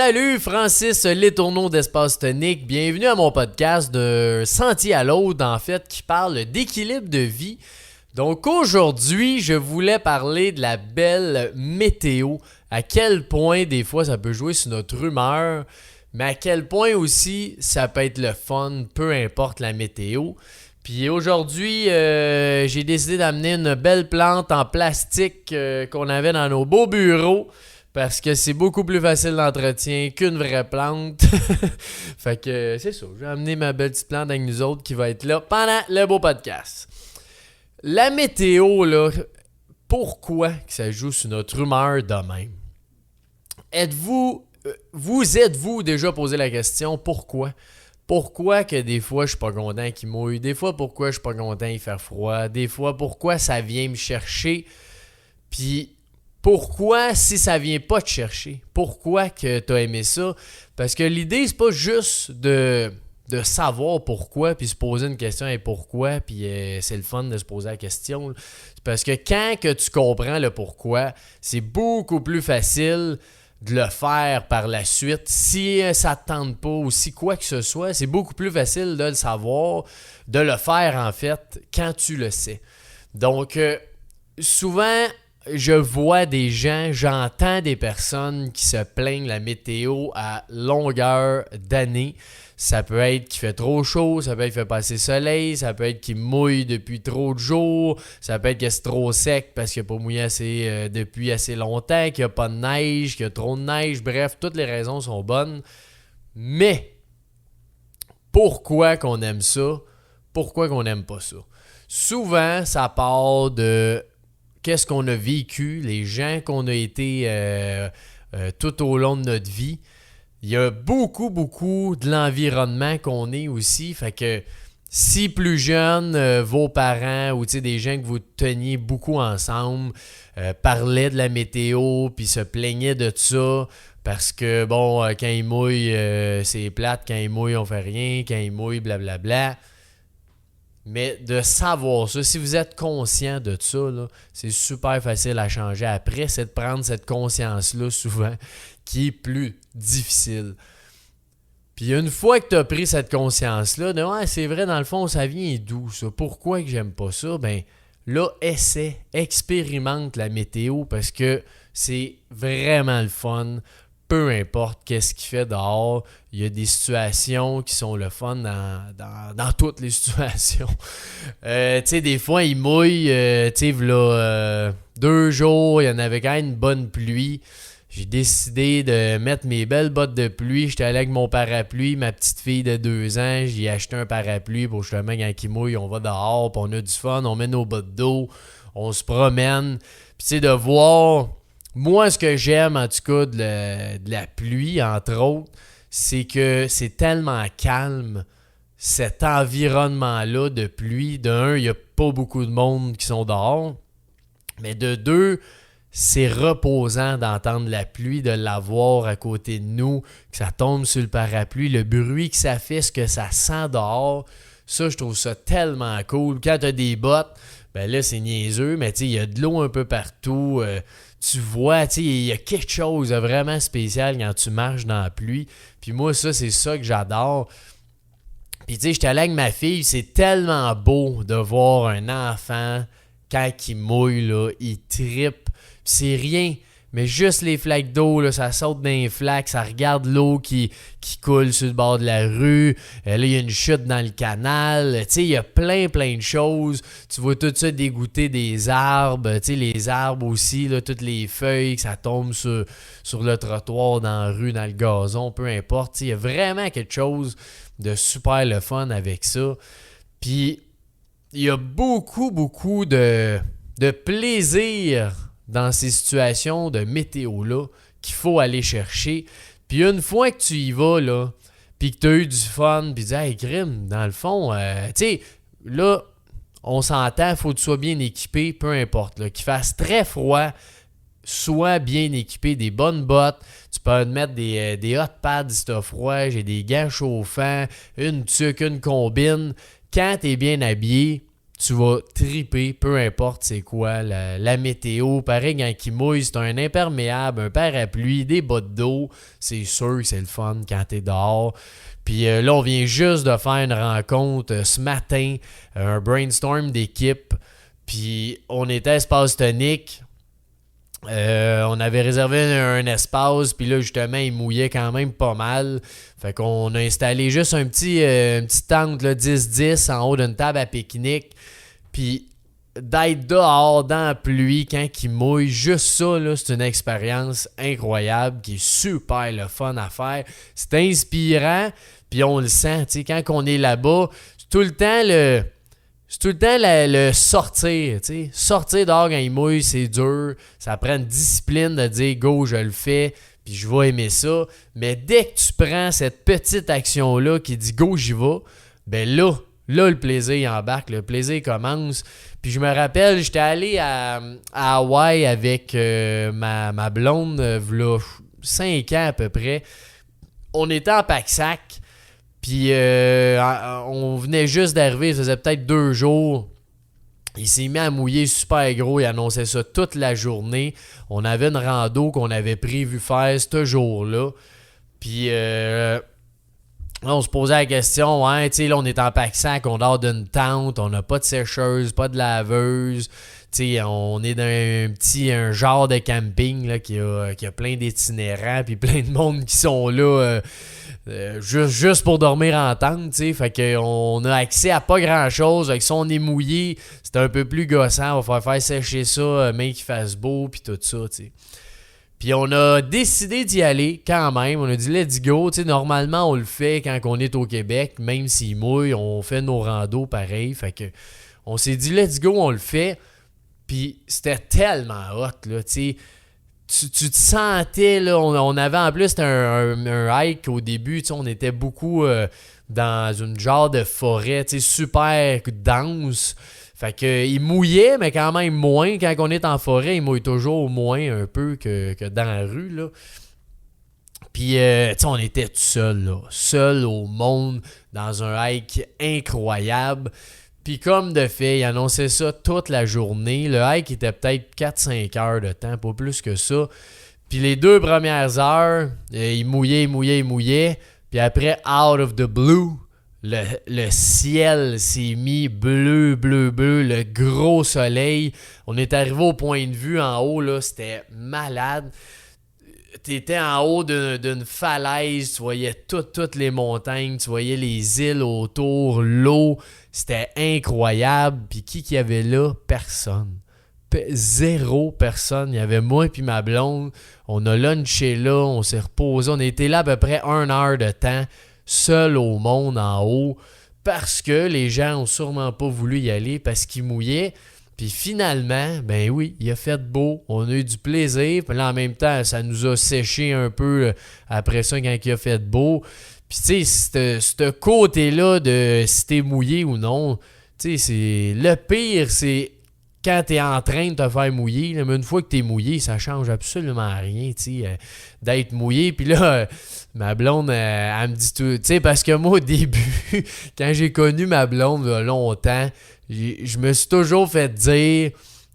Salut, Francis Letourneau d'Espace Tonique. Bienvenue à mon podcast d'un sentier à l'autre, en fait, qui parle d'équilibre de vie. Donc aujourd'hui, je voulais parler de la belle météo. À quel point, des fois, ça peut jouer sur notre humeur, mais à quel point aussi, ça peut être le fun, peu importe la météo. Puis aujourd'hui, j'ai décidé d'amener une belle plante en plastique qu'on avait dans nos beaux bureaux. Parce que c'est beaucoup plus facile d'entretien qu'une vraie plante. Fait que c'est ça. J'ai amené ma belle petite plante avec nous autres qui va être là pendant le beau podcast. La météo, là, pourquoi que ça joue sur notre humeur de même? Êtes-vous déjà posé la question pourquoi? Pourquoi que des fois je suis pas content qu'il mouille? Des fois pourquoi je suis pas content qu'il fait froid? Des fois pourquoi ça vient me chercher? Puis pourquoi si ça vient pas te chercher? Pourquoi que tu as aimé ça? Parce que l'idée, c'est pas juste de savoir pourquoi, puis se poser une question et pourquoi, puis c'est le fun de se poser la question. C'est parce que quand que tu comprends le pourquoi, c'est beaucoup plus facile de le faire par la suite. Si ça ne te tente pas ou si quoi que ce soit, c'est beaucoup plus facile de le savoir, de le faire en fait, quand tu le sais. Donc, souvent, je vois des gens, j'entends des personnes qui se plaignent de la météo à longueur d'année. Ça peut être qu'il fait trop chaud, ça peut être qu'il fait pas assez de soleil, ça peut être qu'il mouille depuis trop de jours, ça peut être que c'est trop sec parce qu'il n'a pas mouillé assez, depuis assez longtemps, qu'il n'y a pas de neige, qu'il y a trop de neige. Bref, toutes les raisons sont bonnes. Mais pourquoi qu'on aime ça? Pourquoi qu'on n'aime pas ça? Souvent, ça part de qu'est-ce qu'on a vécu, les gens qu'on a été tout au long de notre vie. Il y a beaucoup de l'environnement qu'on est aussi. Fait que si plus jeune, vos parents ou des gens que vous teniez beaucoup ensemble parlaient de la météo puis se plaignaient de ça parce que, bon, quand il mouille, c'est plate. Quand il mouille, on fait rien. Quand il mouille, blablabla. Mais de savoir ça, si vous êtes conscient de ça, là, c'est super facile à changer après. C'est de prendre cette conscience-là souvent qui est plus difficile. Puis une fois que tu as pris cette conscience-là, de ouais, c'est vrai, dans le fond, ça vient d'où ça? Pourquoi que j'aime pas ça? Ben là, expérimente la météo parce que c'est vraiment le fun. Peu importe qu'est-ce qu'il fait dehors, il y a des situations qui sont le fun dans toutes les situations. Tu sais, des fois, il mouille, tu sais, là, 2 jours, il y en avait quand même une bonne pluie. J'ai décidé de mettre mes belles bottes de pluie. J'étais allé avec mon parapluie, ma petite fille de 2 ans, j'ai acheté un parapluie pour justement quand il mouille, on va dehors, puis on a du fun, on met nos bottes d'eau, on se promène. Puis tu sais, de voir... Moi, ce que j'aime, en tout cas, de la pluie, entre autres, c'est que c'est tellement calme, cet environnement-là de pluie. De un, il n'y a pas beaucoup de monde qui sont dehors. Mais de deux, c'est reposant d'entendre la pluie, de la voir à côté de nous, que ça tombe sur le parapluie, le bruit que ça fait, ce que ça sent dehors. Ça, je trouve ça tellement cool. Quand tu as des bottes, ben là, c'est niaiseux, mais tu sais, il y a de l'eau un peu partout. Tu vois, tu sais, il y a quelque chose de vraiment spécial quand tu marches dans la pluie. Puis moi, ça, c'est ça que j'adore. Puis tu sais, j'étais allé avec ma fille, c'est tellement beau de voir un enfant, quand il mouille, là, il trippe. Puis c'est rien, mais juste les flaques d'eau, là, ça saute dans les flaques, ça regarde l'eau qui coule sur le bord de la rue. Là, il y a une chute dans le canal. Tu sais, il y a plein de choses. Tu vois tout ça dégoûter des arbres. Tu sais, les arbres aussi, là, toutes les feuilles, que ça tombe sur le trottoir, dans la rue, dans le gazon, peu importe. Tu sais, il y a vraiment quelque chose de super le fun avec ça. Puis, il y a beaucoup de plaisir dans ces situations de météo-là qu'il faut aller chercher. Puis une fois que tu y vas, là, puis que tu as eu du fun, puis tu dis « Hey, crime, dans le fond, tu sais, là, on s'entend, il faut que tu sois bien équipé, peu importe, là, qu'il fasse très froid, sois bien équipé, des bonnes bottes, tu peux te mettre des hot pads si t'as froid, j'ai des gants chauffants, une tuque, une combine. Quand tu es bien habillé, tu vas triper, peu importe c'est quoi la météo. Pareil, quand il mouille, c'est un imperméable, un parapluie, des bottes d'eau. C'est sûr que c'est le fun quand t'es dehors. Puis là, on vient juste de faire une rencontre ce matin, un brainstorm d'équipe. Puis on était à Espace Tonique. On avait réservé un espace, puis là, justement, il mouillait quand même pas mal. Fait qu'on a installé juste une petite tente là, 10-10 en haut d'une table à pique-nique. Puis d'être dehors dans la pluie quand il mouille, juste ça, là, c'est une expérience incroyable qui est super le fun à faire. C'est inspirant, puis on le sent, tu sais, quand on est là-bas, c'est tout le temps le sortir, tu sais. Sortir dehors quand il mouille, c'est dur. Ça prend une discipline de dire « go, je le fais », puis je vais aimer ça. Mais dès que tu prends cette petite action-là qui dit « go, j'y vais », ben là, le plaisir il embarque, le plaisir commence. Puis je me rappelle, j'étais allé à Hawaï avec ma blonde, v'là 5 ans à peu près. On était en pack-sac. Puis on venait juste d'arriver, ça faisait peut-être 2 jours. Il s'est mis à mouiller super gros, il annonçait ça toute la journée. On avait une rando qu'on avait prévu faire ce jour-là. Puis là, on se posait la question, ouais, tu sais, là, on est en pack-sac, on dort d'une tente, on n'a pas de sécheuse, pas de laveuse. Tu sais, on est dans un genre de camping là, qui a plein d'itinérants puis plein de monde qui sont là juste pour dormir en tente, tu sais. Fait qu'on a accès à pas grand-chose. Fait que si on est mouillé, c'est un peu plus gossant. On va faire sécher ça, même qu'il fasse beau puis tout ça, tu sais. Puis on a décidé d'y aller quand même. On a dit let's go. Tu sais, normalement, on le fait quand on est au Québec. Même s'il mouille, on fait nos randos pareil. Fait que on s'est dit let's go, on le fait. Puis c'était tellement hot, là, tu sais. Tu te sentais, là, on avait en plus c'était un hike au début, tu sais, on était beaucoup dans une genre de forêt, tu sais, super dense. Fait que il mouillait, mais quand même moins. Quand on est en forêt, il mouille toujours moins un peu que dans la rue, là. Puis, tu sais, on était tout seul, là. Seul au monde, dans un hike incroyable. Puis comme de fait, il annonçait ça toute la journée. Le hike était peut-être 4-5 heures de temps, pas plus que ça. Puis les 2 premières heures, il mouillait. Puis après, out of the blue, le ciel s'est mis bleu, le gros soleil. On est arrivé au point de vue en haut, là, c'était malade. T'étais en haut d'une falaise, tu voyais toutes les montagnes, tu voyais les îles autour, l'eau. C'était incroyable. Puis qui y avait là? Personne. Zéro personne. Il y avait moi et ma blonde. On a lunché là, on s'est reposé. On a été là à peu près 1 heure de temps, seul au monde en haut, parce que les gens ont sûrement pas voulu y aller parce qu'ils mouillaient. Puis finalement, ben oui, il a fait beau, on a eu du plaisir. Puis là, en même temps, ça nous a séché un peu après ça quand il a fait beau. Puis tu sais, ce côté-là de si t'es mouillé ou non, tu sais, c'est le pire, c'est quand t'es en train de te faire mouiller. Là, mais une fois que t'es mouillé, ça change absolument rien, tu sais, d'être mouillé. Puis là, ma blonde, elle me dit tout, tu sais, parce que moi, au début, quand j'ai connu ma blonde il y a longtemps, je me suis toujours fait dire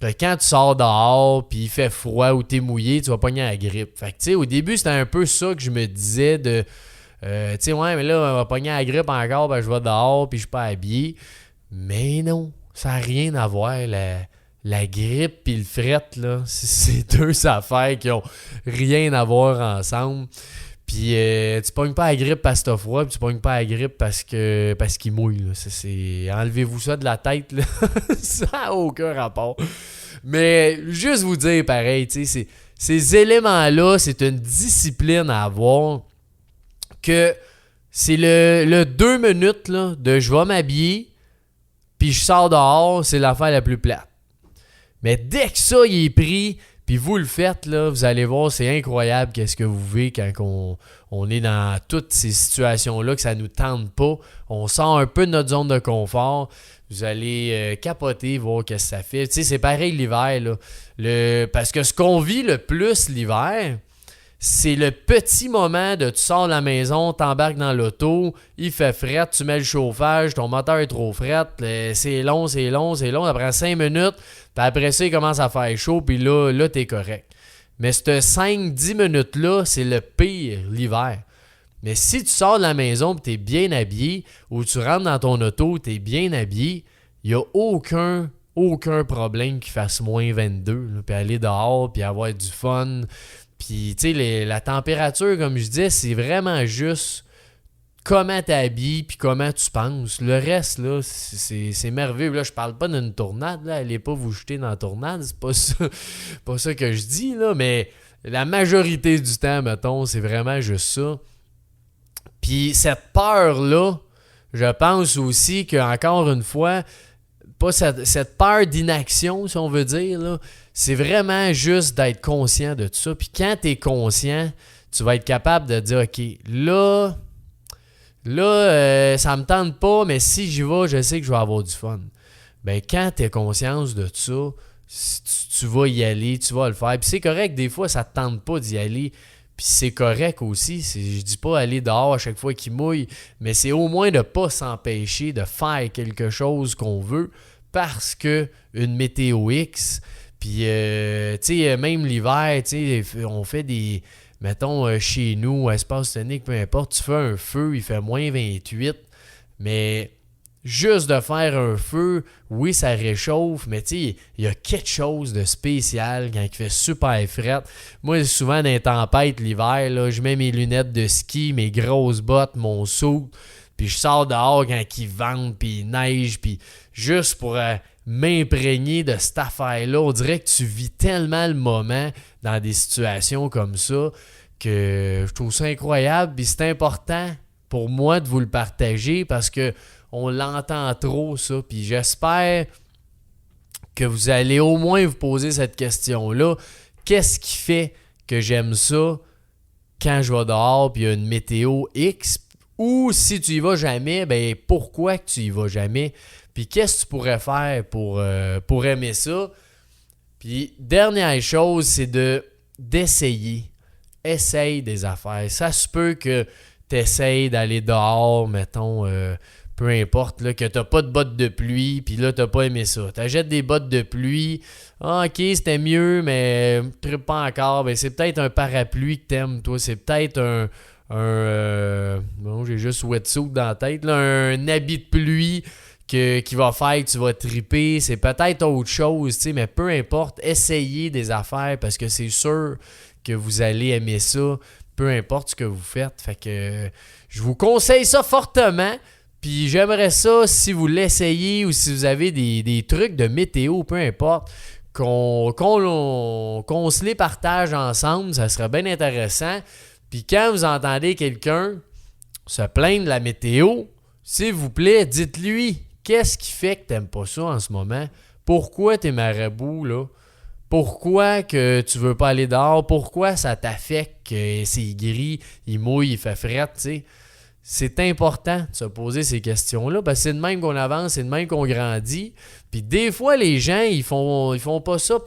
que quand tu sors dehors puis il fait froid ou t'es mouillé, tu vas pogner la grippe. Fait que tu sais, au début, c'était un peu ça que je me disais de tu sais, ouais, mais là, on va pogner la grippe encore, ben je vais dehors puis je suis pas habillé. Mais non, ça n'a rien à voir. La grippe puis le fret, là, c'est 2 affaires qui ont rien à voir ensemble. Puis tu pognes pas la grippe parce que t'as froid, puis tu pognes pas la grippe parce qu'il mouille. Là. Enlevez-vous ça de la tête, là. Ça n'a aucun rapport. Mais juste vous dire pareil, tu sais, ces éléments-là, c'est une discipline à avoir que c'est le 2 minutes là, de je vais m'habiller, puis je sors dehors, c'est l'affaire la plus plate. Mais dès que ça, il est pris, puis vous le faites, là, vous allez voir, c'est incroyable qu'est-ce que vous vivez quand on est dans toutes ces situations-là, que ça ne nous tente pas. On sort un peu de notre zone de confort. Vous allez capoter, voir qu'est-ce que ça fait. Tu sais, c'est pareil l'hiver, là. Parce que ce qu'on vit le plus l'hiver, c'est le petit moment de tu sors de la maison, t'embarques dans l'auto, il fait fret, tu mets le chauffage, ton moteur est trop fret, c'est long, ça prend 5 minutes, puis après ça, il commence à faire chaud, puis là t'es correct. Mais ces 5-10 minutes-là, c'est le pire l'hiver. Mais si tu sors de la maison et tu es bien habillé, ou tu rentres dans ton auto, tu es bien habillé, il n'y a aucun problème qu'il fasse moins 22, puis aller dehors, puis avoir du fun. Puis, tu sais, la température, comme je disais, c'est vraiment juste comment tu habilles puis comment tu penses. Le reste, là, c'est merveilleux. Là, je parle pas d'une tornade, là. Allez pas vous jeter dans la tornade, c'est pas ça que je dis, là. Mais la majorité du temps, mettons, c'est vraiment juste ça. Puis cette peur-là, je pense aussi qu'encore une fois, pas cette peur d'inaction, si on veut dire, là, c'est vraiment juste d'être conscient de tout ça. Puis quand tu es conscient, tu vas être capable de dire, OK, là, ça me tente pas, mais si j'y vais, je sais que je vais avoir du fun. Ben quand tu as conscience de tout ça, tu vas y aller, tu vas le faire. Puis c'est correct, des fois, ça te tente pas d'y aller. Puis c'est correct aussi. Je dis pas aller dehors à chaque fois qu'il mouille, mais c'est au moins de pas s'empêcher de faire quelque chose qu'on veut parce que une météo X. Puis, tu sais, même l'hiver, tu sais, on fait des... Mettons, chez nous, à Espace Tonique, peu importe, tu fais un feu, il fait moins 28, mais juste de faire un feu, oui, ça réchauffe, mais tu sais, il y a quelque chose de spécial quand il fait super fret. Moi, souvent, dans les tempêtes, l'hiver, là, je mets mes lunettes de ski, mes grosses bottes, mon saut, puis je sors dehors quand il vente, puis il neige, puis juste pour m'imprégner de cette affaire-là. On dirait que tu vis tellement le moment dans des situations comme ça que je trouve ça incroyable. Puis c'est important pour moi de vous le partager parce que on l'entend trop, ça. Puis j'espère que vous allez au moins vous poser cette question-là. Qu'est-ce qui fait que j'aime ça quand je vais dehors puis il y a une météo X? Ou si tu y vas jamais, ben pourquoi que tu y vas jamais? Puis qu'est-ce que tu pourrais faire pour aimer ça? Puis dernière chose, c'est d'essayer. Essaye des affaires. Ça se peut que tu essayes d'aller dehors, mettons, peu importe, là, que tu n'as pas de bottes de pluie, puis là, tu n'as pas aimé ça. Tu achètes des bottes de pluie. Ah, OK, c'était mieux, mais pas encore. Ben, c'est peut-être un parapluie que tu aimes, toi. C'est peut-être bon, j'ai juste wetsuit dans la tête, là, un habit de pluie qui va faire que tu vas triper. C'est peut-être autre chose, tu sais, mais peu importe, essayez des affaires parce que c'est sûr que vous allez aimer ça, peu importe ce que vous faites. Fait que je vous conseille ça fortement. Puis j'aimerais ça, si vous l'essayez ou si vous avez des trucs de météo, peu importe, qu'on se les partage ensemble, ça serait bien intéressant. Puis quand vous entendez quelqu'un se plaindre de la météo, s'il vous plaît, dites-lui, qu'est-ce qui fait que t'aimes pas ça en ce moment? Pourquoi t'es marabout, là? Pourquoi que tu veux pas aller dehors? Pourquoi ça t'affecte que c'est gris, il mouille, il fait fret, tu sais? C'est important de se poser ces questions-là parce que c'est de même qu'on avance, c'est de même qu'on grandit. Puis des fois, les gens, ils font pas ça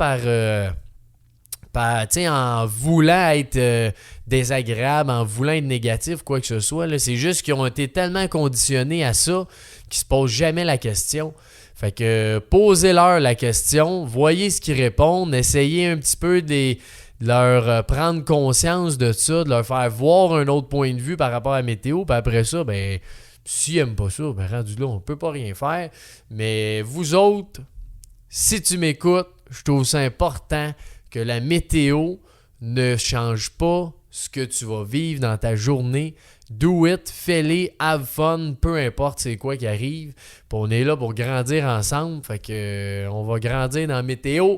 en voulant être désagréable, en voulant être négatif, quoi que ce soit. Là. C'est juste qu'ils ont été tellement conditionnés à ça qu'ils se posent jamais la question. Fait que posez-leur la question, voyez ce qu'ils répondent, essayez un petit peu de leur prendre conscience de ça, de leur faire voir un autre point de vue par rapport à la météo, puis après ça, ben s'ils n'aiment pas ça, ben rendu là, on peut pas rien faire. Mais vous autres, si tu m'écoutes, je trouve ça important que la météo ne change pas ce que tu vas vivre dans ta journée. Do it, fais-les, have fun, peu importe c'est quoi qui arrive. Puis on est là pour grandir ensemble. Fait que on va grandir dans la météo.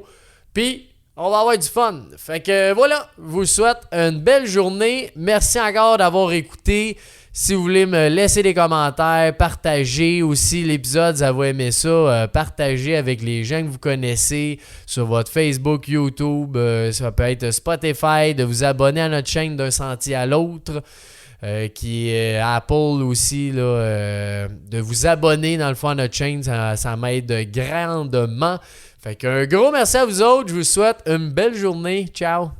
Puis on va avoir du fun. Fait que voilà, je vous souhaite une belle journée. Merci encore d'avoir écouté. Si vous voulez me laisser des commentaires, partagez aussi l'épisode, ça va aimer ça. Partagez avec les gens que vous connaissez sur votre Facebook, YouTube, ça peut être Spotify, de vous abonner à notre chaîne d'un sentier à l'autre. Qui est Apple aussi, là, de vous abonner dans le fond à notre chaîne, ça m'aide grandement. Fait qu'un gros merci à vous autres, je vous souhaite une belle journée, ciao!